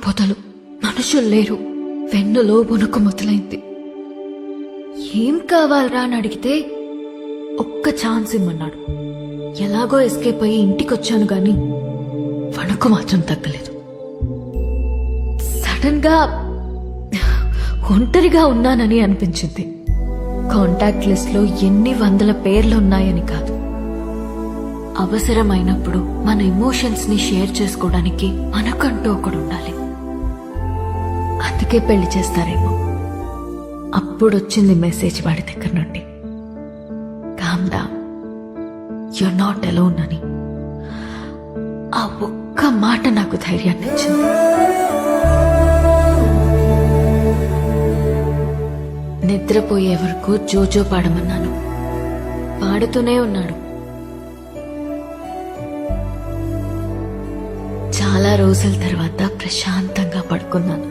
పొదలు, మనుషులు లేరు. వెన్నులో వణుకు మొదలైంది. ఏం కావాలరా అని అడిగితే ఒక్క ఛాన్స్ ఇమ్మన్నాడు. ఎలాగో ఎస్కేప్ అయ్యి ఇంటికొచ్చాను గాని వణుకు మాత్రం తగ్గలేదు. సడన్ గా ఒంటరిగా ఉన్నానని అనిపించింది. కాంటాక్ట్ లిస్ట్ లో ఎన్ని వందల పేర్లు ఉన్నాయని కాదు, అవసరమైనప్పుడు మన ఎమోషన్స్ ని షేర్ చేసుకోవడానికి మనకంటూ ఒకడు ఉండాలి. అందుకే పెళ్లి చేస్తారేమో. అప్పుడొచ్చింది మెసేజ్ వాడి దగ్గర నుండి, calm down, you're not alone అని. ఆ ఒక్క మాట నాకు ధైర్యాన్ని ఇచ్చింది. నిద్రపోయే వరకు జోజో పాడమన్నాను. పాడుతూనే ఉన్నాడు. చాలా రోజుల తర్వాత ప్రశాంతంగా పడుకున్నాను.